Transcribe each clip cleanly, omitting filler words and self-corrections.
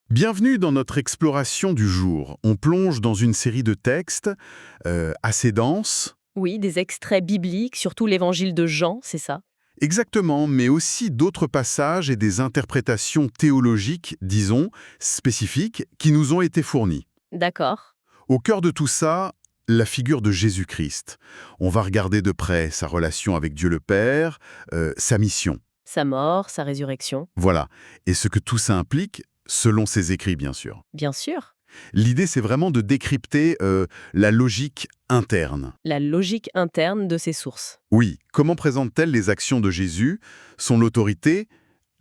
Bienvenue dans notre exploration du jour. On plonge dans une série de textes assez denses, Oui, des extraits bibliques, surtout l'évangile de Jean, c'est ça? exactement, mais aussi d'autres passages et des interprétations théologiques, disons, spécifiques, qui nous ont été fournis. D'accord. Au cœur de tout ça, la figure de Jésus-Christ. On va regarder de près sa relation avec Dieu le Père, sa mission. Sa mort, sa résurrection. Voilà. Et ce que tout ça implique, selon ses écrits, bien sûr. Bien sûr. L'idée, c'est vraiment de décrypter la logique interne. La logique interne de ses sources. Oui, comment présente-t-elle les actions de Jésus, son autorité,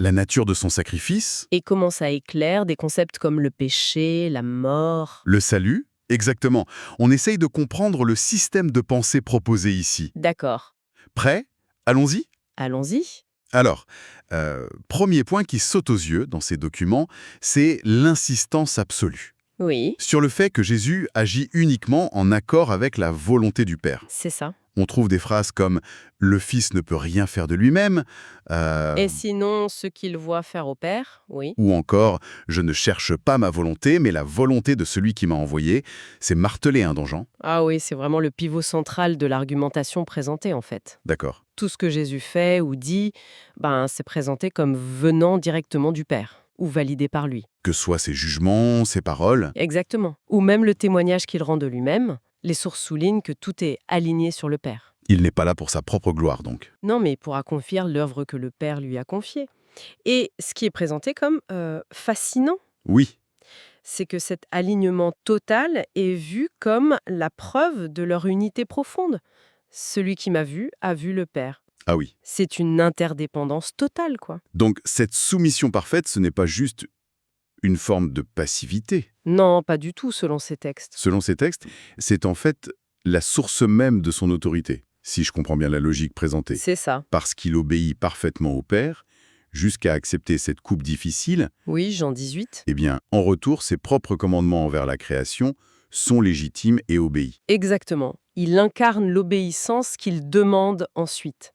la nature de son sacrifice, Et comment ça éclaire des concepts comme le péché, la mort. le salut? Exactement. On essaye de comprendre le système de pensée proposé ici. D'accord. Prêt? Allons-y? Allons-y. Alors, premier point qui saute aux yeux dans ces documents, c'est l'insistance absolue Oui, sur le fait que Jésus agit uniquement en accord avec la volonté du Père. c'est ça. On trouve des phrases comme «Le Fils ne peut rien faire de lui-même» Et sinon, ce qu'il voit faire au Père, oui. ou encore «Je ne cherche pas ma volonté, mais la volonté de celui qui m'a envoyé». C'est martelé, hein, dans Jean. Ah oui, c'est vraiment le pivot central de l'argumentation présentée, en fait. D'accord. Tout ce que Jésus fait ou dit, c'est présenté comme venant directement du Père, ou validé par lui. Que soient ses jugements, ses paroles. Exactement. Ou même le témoignage qu'il rend de lui-même, les sources soulignent que tout est aligné sur le Père. Il n'est pas là pour sa propre gloire, donc. Non, mais pour accomplir l'œuvre que le Père lui a confiée. Et ce qui est présenté comme fascinant, Oui. c'est que cet alignement total est vu comme la preuve de leur unité profonde. Celui qui m'a vu a vu le Père. Ah oui. C'est une interdépendance totale, quoi. Donc cette soumission parfaite, ce n'est pas juste une forme de passivité. Non, pas du tout, selon ces textes. Selon ces textes, c'est en fait la source même de son autorité, si je comprends bien la logique présentée. C'est ça. Parce qu'il obéit parfaitement au Père, jusqu'à accepter cette coupe difficile, Oui, Jean 18. eh bien, en retour, ses propres commandements envers la création sont légitimes et obéis. Exactement. Il incarne l'obéissance qu'il demande ensuite.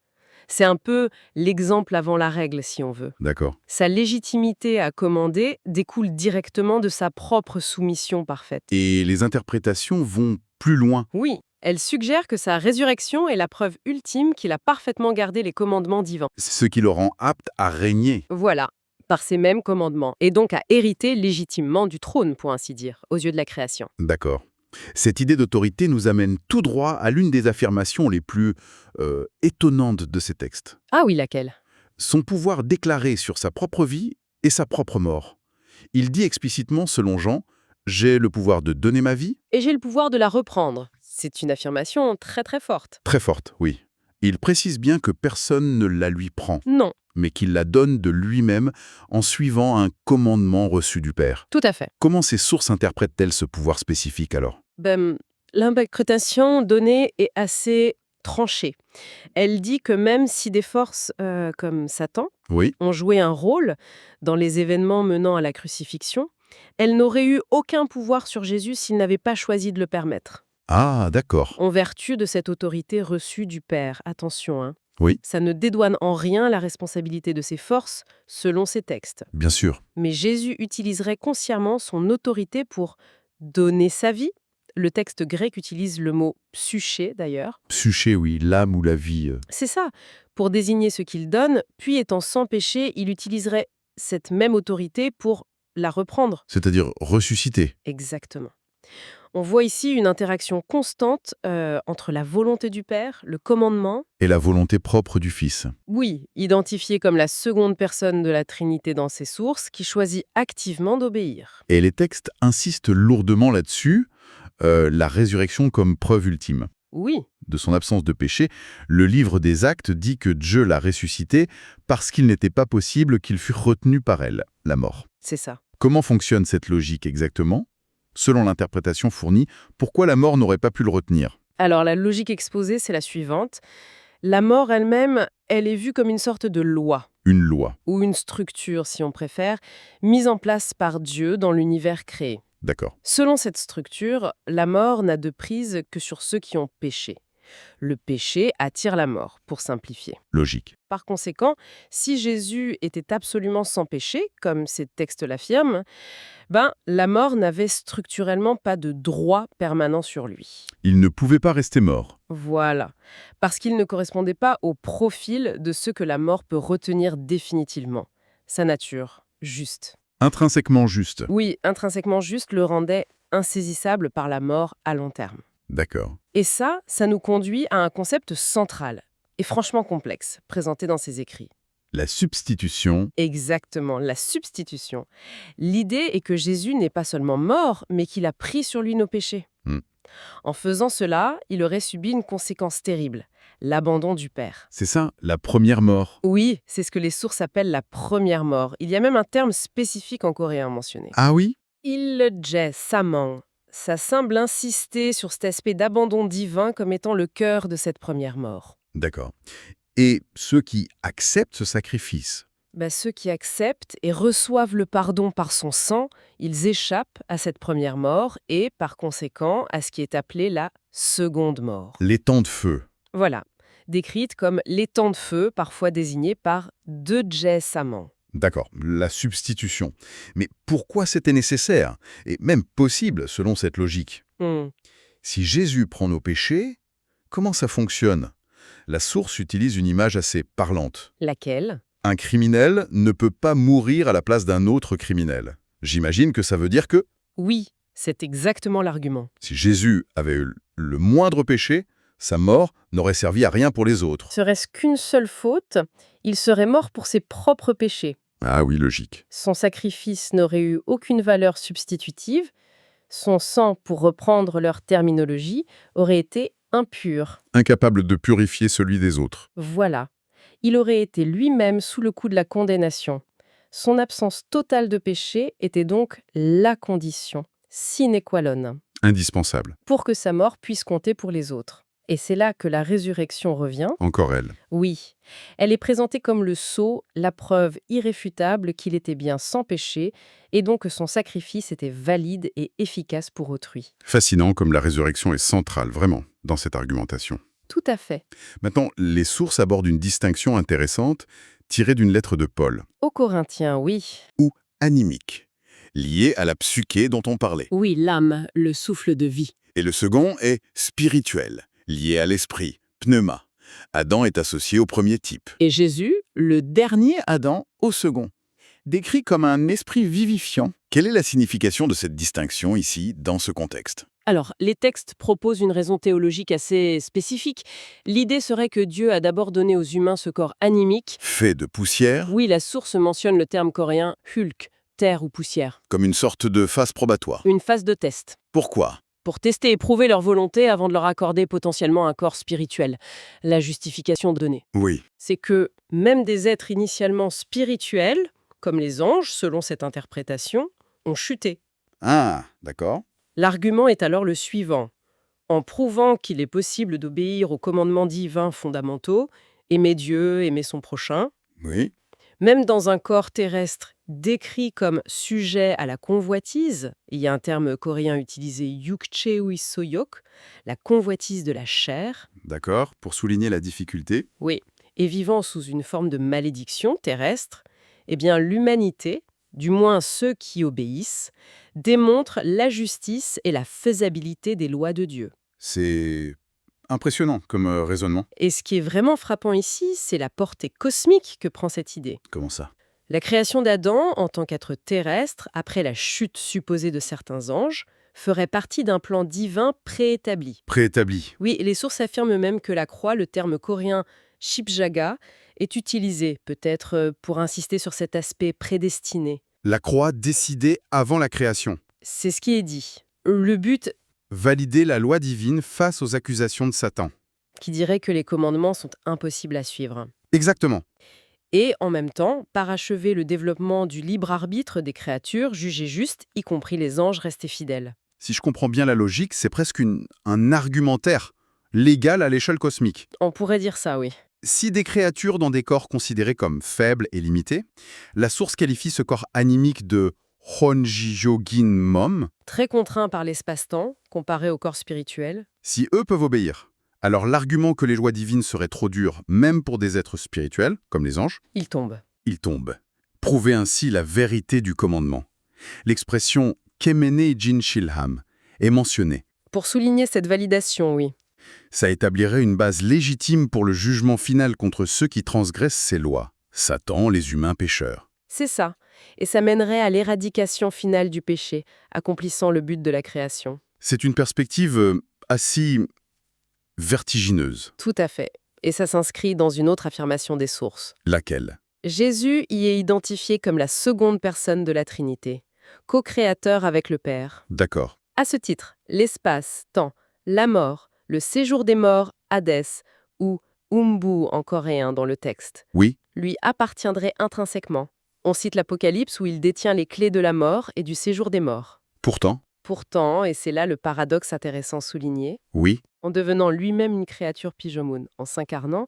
C'est un peu l'exemple avant la règle, si on veut. D'accord. Sa légitimité à commander découle directement de sa propre soumission parfaite. Et les interprétations vont plus loin. Oui, elle suggère que sa résurrection est la preuve ultime qu'il a parfaitement gardé les commandements divins. C'est ce qui le rend apte à régner. Voilà, par ces mêmes commandements, et donc à hériter légitimement du trône, pour ainsi dire, aux yeux de la création. D'accord. Cette idée d'autorité nous amène tout droit à l'une des affirmations les plus étonnantes de ces textes. Ah oui, laquelle? Son pouvoir déclaré sur sa propre vie et sa propre mort. Il dit explicitement, selon Jean, « J'ai le pouvoir de donner ma vie », Et j'ai le pouvoir de la reprendre. C'est une affirmation très très forte. très forte, oui. Il précise bien que personne ne la lui prend, Non, mais qu'il la donne de lui-même en suivant un commandement reçu du Père. tout à fait. Comment ces sources interprètent-elles ce pouvoir spécifique alors? L'interprétation donnée est assez tranchée. Elle dit que même si des forces comme Satan Oui. ont joué un rôle dans les événements menant à la crucifixion, elles n'auraient eu aucun pouvoir sur Jésus s'ils n'avaient pas choisi de le permettre. Ah, d'accord. En vertu de cette autorité reçue du Père, attention, hein, Oui, ça ne dédouane en rien la responsabilité de ces forces selon ces textes. bien sûr. Mais Jésus utiliserait consciemment son autorité pour donner sa vie. Le texte grec utilise le mot psyché d'ailleurs. Psyché, oui, l'âme ou la vie. C'est ça, pour désigner ce qu'il donne, puis étant sans péché, il utiliserait cette même autorité pour la reprendre. C'est-à-dire ressuscité. Exactement. On voit ici une interaction constante entre la volonté du Père, le commandement, Et la volonté propre du Fils. oui, identifié comme la seconde personne de la Trinité dans ses sources, qui choisit activement d'obéir. Et les textes insistent lourdement là-dessus, la résurrection comme preuve ultime. Oui, De son absence de péché, le livre des Actes dit que Dieu l'a ressuscité parce qu'il n'était pas possible qu'il fût retenu par elle, la mort. c'est ça. Comment fonctionne cette logique exactement? Selon l'interprétation fournie, pourquoi la mort n'aurait pas pu le retenir? Alors la logique exposée, c'est la suivante. La mort elle-même, elle est vue comme une sorte de loi, Une loi. ou une structure si on préfère, mise en place par Dieu dans l'univers créé. D'accord. Selon cette structure, la mort n'a de prise que sur ceux qui ont péché. Le péché attire la mort, pour simplifier. Logique. Par conséquent, si Jésus était absolument sans péché, comme ces textes l'affirment, la mort n'avait structurellement pas de droit permanent sur lui. Il ne pouvait pas rester mort. Voilà, parce qu'il ne correspondait pas au profil de ce que la mort peut retenir définitivement. Sa nature, juste. Intrinsèquement juste. Oui, intrinsèquement juste le rendait insaisissable par la mort à long terme. D'accord. Et ça nous conduit à un concept central et franchement complexe, présenté dans ses écrits. La substitution. Exactement, la substitution. L'idée est que Jésus n'est pas seulement mort, mais qu'il a pris sur lui nos péchés. Hmm. En faisant cela, il aurait subi une conséquence terrible, l'abandon du Père. C'est ça, la première mort. Oui, c'est ce que les sources appellent la première mort. Il y a même un terme spécifique en coréen mentionné. Ah oui? Ilje samang. Ça semble insister sur cet aspect d'abandon divin comme étant le cœur de cette première mort. D'accord. Et ceux qui acceptent ce sacrifice? Ceux qui acceptent et reçoivent le pardon par son sang, ils échappent à cette première mort et, par conséquent, à ce qui est appelé la seconde mort. L'étang de feu. Voilà, décrite comme l'étang de feu, parfois désigné par Deje Saman. D'accord, la substitution. Mais pourquoi c'était nécessaire? Et même possible, selon cette logique? Si Jésus prend nos péchés, comment ça fonctionne? La source utilise une image assez parlante. Laquelle? Un criminel ne peut pas mourir à la place d'un autre criminel. J'imagine que ça veut dire que Oui, c'est exactement l'argument. si Jésus avait eu le moindre péché, sa mort n'aurait servi à rien pour les autres. Serait-ce qu'une seule faute, il serait mort pour ses propres péchés. Ah oui, logique. Son sacrifice n'aurait eu aucune valeur substitutive. Son sang, pour reprendre leur terminologie, aurait été impur. Incapable de purifier celui des autres. Voilà. Il aurait été lui-même sous le coup de la condamnation. Son absence totale de péché était donc la condition, sine qua non, Indispensable. pour que sa mort puisse compter pour les autres. Et c'est là que la résurrection revient. Encore elle. Oui, elle est présentée comme le sceau, la preuve irréfutable qu'il était bien sans péché, et donc que son sacrifice était valide et efficace pour autrui. Fascinant comme la résurrection est centrale, vraiment, dans cette argumentation. Tout à fait. Maintenant, les sources abordent une distinction intéressante tirée d'une lettre de Paul. Aux Corinthiens, oui. Ou animique, liée à la psyché dont on parlait. Oui, l'âme, le souffle de vie. Et le second est spirituel, lié à l'esprit, pneuma. Adam est associé au premier type. Et Jésus, Le dernier Adam au second, décrit comme un esprit vivifiant. Quelle est la signification de cette distinction ici, dans ce contexte? Alors, les textes proposent une raison théologique assez spécifique. L'idée serait que Dieu a d'abord donné aux humains ce corps animique. Fait de poussière, Oui, la source mentionne le terme coréen hulk, terre ou poussière. comme une sorte de phase probatoire. Une phase de test. Pourquoi? Pour tester et prouver leur volonté avant de leur accorder potentiellement un corps spirituel. La justification donnée. Oui. C'est que même des êtres initialement spirituels, comme les anges, selon cette interprétation, ont chuté. Ah, d'accord. L'argument est alors le suivant. En prouvant qu'il est possible d'obéir aux commandements divins fondamentaux, aimer Dieu, aimer son prochain, Oui. même dans un corps terrestre décrit comme sujet à la convoitise, il y a un terme coréen utilisé yukcheui soyok, la convoitise de la chair, D'accord, pour souligner la difficulté. oui, et vivant sous une forme de malédiction terrestre, eh bien l'humanité, du moins ceux qui obéissent, démontrent la justice et la faisabilité des lois de Dieu. C'est impressionnant comme raisonnement. Et ce qui est vraiment frappant ici, c'est la portée cosmique que prend cette idée. Comment ça? La création d'Adam en tant qu'être terrestre, après la chute supposée de certains anges, ferait partie d'un plan divin préétabli. Préétabli. Oui, les sources affirment même que la croix, le terme coréen shipjaga, est utilisé, peut-être pour insister sur cet aspect prédestiné. La croix décidée avant la création. C'est ce qui est dit. Le but Valider la loi divine face aux accusations de Satan. qui dirait que les commandements sont impossibles à suivre. Exactement. Et en même temps, parachever le développement du libre arbitre des créatures jugées justes, y compris les anges restés fidèles. Si je comprends bien la logique, c'est presque un argumentaire légal à l'échelle cosmique. On pourrait dire ça, oui. Si des créatures dans des corps considérés comme faibles et limités, la source qualifie ce corps animique de Honjijogin Mom. Très contraint par l'espace-temps, comparé au corps spirituel. Si eux peuvent obéir, Alors l'argument que les lois divines seraient trop dures, même pour des êtres spirituels, comme les anges, Il tombe. il tombe. Prouver ainsi la vérité du commandement. L'expression « kemene jin shilham » est mentionnée. Pour souligner cette validation, oui. Ça établirait une base légitime pour le jugement final contre ceux qui transgressent ces lois. Satan, les humains pécheurs. C'est ça. Et ça mènerait à l'éradication finale du péché, accomplissant le but de la création. C'est une perspective assez vertigineuse. Tout à fait. Et ça s'inscrit dans une autre affirmation des sources. Laquelle? Jésus y est identifié comme la seconde personne de la Trinité, co-créateur avec le Père. D'accord. À ce titre, l'espace, temps, la mort, le séjour des morts, Hadès, ou Umbu en coréen dans le texte, Oui, lui appartiendrait intrinsèquement. On cite l'Apocalypse où il détient les clés de la mort et du séjour des morts. pourtant, Pourtant, et c'est là le paradoxe intéressant souligné, oui. en devenant lui-même une créature Pijomun, en s'incarnant,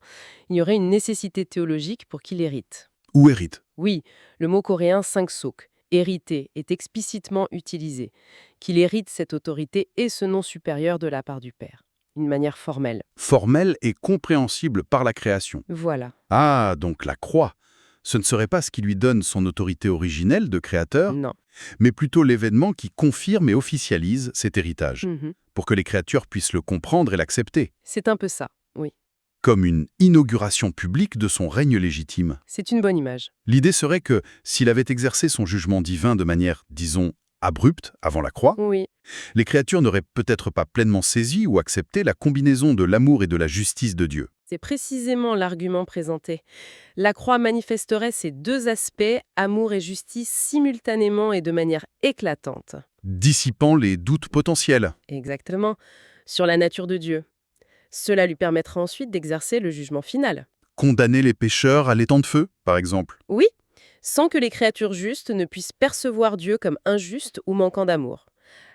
il y aurait une nécessité théologique pour qu'il hérite. Ou hérite. Oui, le mot coréen sangsok, hériter, est explicitement utilisé, qu'il hérite cette autorité et ce nom supérieur de la part du Père, d'une manière formelle. Formelle et compréhensible par la création. Voilà. Ah, donc la croix. Ce ne serait pas ce qui lui donne son autorité originelle de créateur, Non. mais plutôt l'événement qui confirme et officialise cet héritage, Mhm. pour que les créatures puissent le comprendre et l'accepter, C'est un peu ça, oui. comme une inauguration publique de son règne légitime. C'est une bonne image. L'idée serait que, s'il avait exercé son jugement divin de manière, disons, abrupte, avant la croix, Oui, les créatures n'auraient peut-être pas pleinement saisi ou accepté la combinaison de l'amour et de la justice de Dieu. c'est précisément l'argument présenté. La croix manifesterait ces deux aspects, amour et justice, simultanément et de manière éclatante. Dissipant les doutes potentiels. Exactement, sur la nature de Dieu. Cela lui permettra ensuite d'exercer le jugement final. Condamner les pécheurs à l'étang de feu, par exemple. Oui, sans que les créatures justes ne puissent percevoir Dieu comme injuste ou manquant d'amour.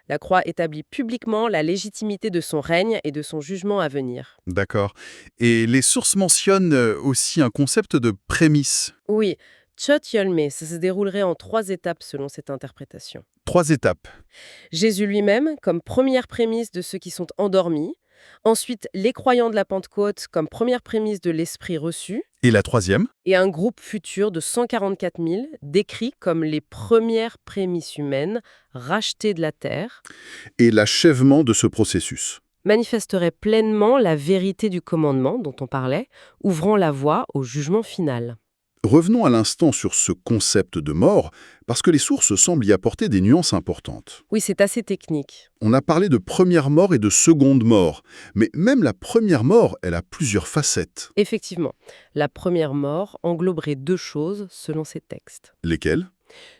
La croix établit publiquement la légitimité de son règne et de son jugement à venir. D'accord. Et les sources mentionnent aussi un concept de prémisse. Oui, Chot Yolme, ça se déroulerait en 3 étapes selon cette interprétation. 3 étapes. Jésus lui-même comme première prémisse de ceux qui sont endormis. Ensuite, les croyants de la Pentecôte comme première prémisse de l'Esprit reçu. Et la 3e? Et un groupe futur de 144 000 décrits comme les premières prémices humaines rachetées de la terre, Et l'achèvement de ce processus. manifesterait pleinement la vérité du commandement dont on parlait, ouvrant la voie au jugement final. Revenons à l'instant sur ce concept de mort, parce que les sources semblent y apporter des nuances importantes. Oui, c'est assez technique. On a parlé de première mort et de seconde mort, mais même la première mort, elle a plusieurs facettes. Effectivement, la première mort engloberait 2 choses selon ces textes. Lesquelles?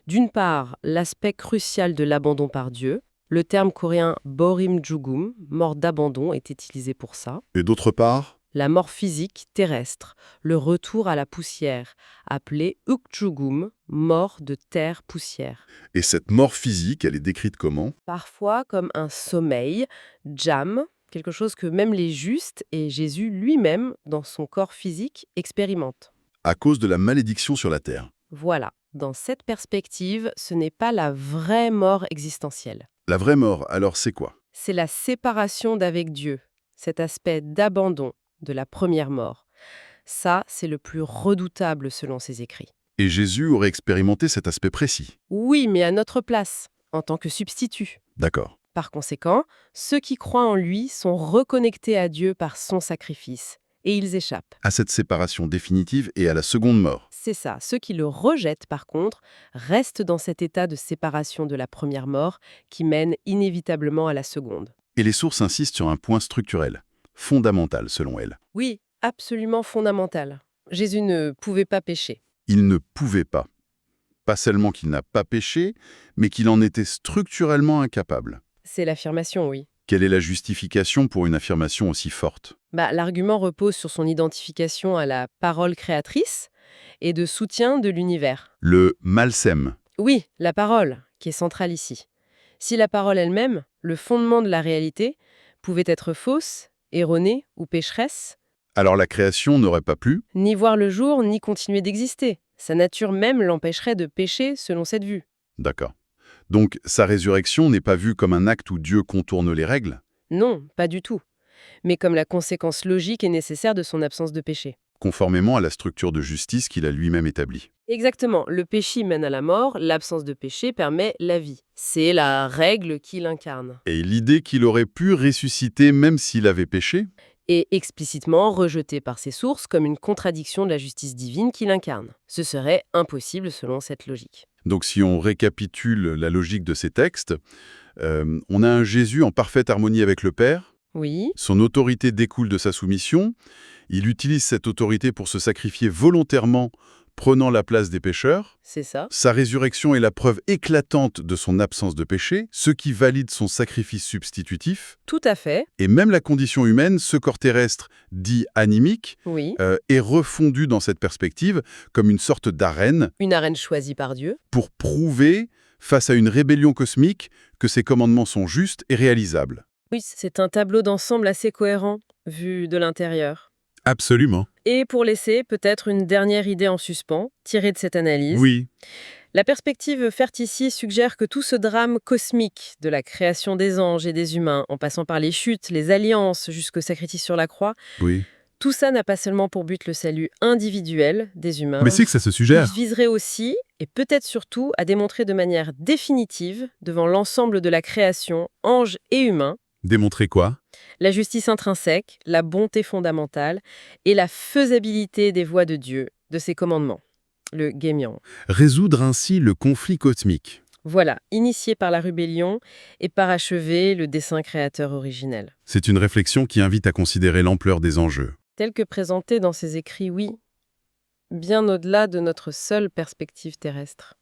D'une part, l'aspect crucial de l'abandon par Dieu. Le terme coréen borim jugum, mort d'abandon, est utilisé pour ça. Et d'autre part? La mort physique terrestre, le retour à la poussière, appelé ukjugum, mort de terre-poussière. Et cette mort physique, elle est décrite comment? Parfois comme un sommeil, jam, quelque chose que même les justes et Jésus lui-même, dans son corps physique, expérimentent. À cause de la malédiction sur la terre. Voilà, dans cette perspective, ce n'est pas la vraie mort existentielle. La vraie mort, alors c'est quoi? C'est la séparation d'avec Dieu, cet aspect d'abandon de la première mort. Ça, c'est le plus redoutable selon ses écrits. Et Jésus aurait expérimenté cet aspect précis. Oui, mais à notre place, en tant que substitut. D'accord. Par conséquent, ceux qui croient en lui sont reconnectés à Dieu par son sacrifice, et ils échappent. À cette séparation définitive et à la seconde mort. C'est ça. Ceux qui le rejettent, par contre, restent dans cet état de séparation de la première mort qui mène inévitablement à la seconde. Et les sources insistent sur un point structurel, fondamental selon elles. Oui, absolument fondamental. Jésus ne pouvait pas pécher. Il ne pouvait pas. Pas seulement qu'il n'a pas péché, mais qu'il en était structurellement incapable. C'est l'affirmation, oui. Quelle est la justification pour une affirmation aussi forte? L'argument repose sur son identification à la parole créatrice et de soutien de l'univers. Le malsem. Oui, la parole, qui est centrale ici. Si la parole elle-même, le fondement de la réalité, pouvait être fausse, erronée ou pécheresse, Alors la création n'aurait pas pu? ni voir le jour, ni continuer d'exister. Sa nature même l'empêcherait de pécher selon cette vue. D'accord. Donc sa résurrection n'est pas vue comme un acte où Dieu contourne les règles? Non, pas du tout. mais comme la conséquence logique et nécessaire de son absence de péché. Conformément à la structure de justice qu'il a lui-même établie. Exactement, le péché mène à la mort, l'absence de péché permet la vie. C'est la règle qu'il incarne. Et l'idée qu'il aurait pu ressusciter même s'il avait péché? Et explicitement rejetée par ses sources comme une contradiction de la justice divine qu'il incarne. Ce serait impossible selon cette logique. Donc si on récapitule la logique de ces textes, on a un Jésus en parfaite harmonie avec le Père. Oui, Son autorité découle de sa soumission. Il utilise cette autorité pour se sacrifier volontairement, prenant la place des pécheurs. c'est ça. Sa résurrection est la preuve éclatante de son absence de péché, ce qui valide son sacrifice substitutif. Tout à fait, Et même la condition humaine, ce corps terrestre dit animique, oui. est refondu dans cette perspective comme une sorte d'arène Une arène choisie par Dieu. pour prouver, face à une rébellion cosmique, que ses commandements sont justes et réalisables. Oui, c'est un tableau d'ensemble assez cohérent, vu de l'intérieur. Absolument. Et pour laisser peut-être une dernière idée en suspens, tirée de cette analyse, Oui. la perspective offerte ici suggère que tout ce drame cosmique de la création des anges et des humains, en passant par les chutes, les alliances, jusqu'au sacrifice sur la croix, Oui. tout ça n'a pas seulement pour but le salut individuel des humains, Mais c'est que ça se il suggère. viserait aussi, et peut-être surtout, à démontrer de manière définitive, devant l'ensemble de la création, anges et humains, Démontrer quoi? la justice intrinsèque, la bonté fondamentale et la faisabilité des voies de Dieu, de ses commandements. Le guémian. Résoudre ainsi le conflit cosmique. Voilà, initié par la rébellion et parachevé le dessein créateur originel. C'est une réflexion qui invite à considérer l'ampleur des enjeux. Tel que présenté dans ses écrits, oui, bien au-delà de notre seule perspective terrestre.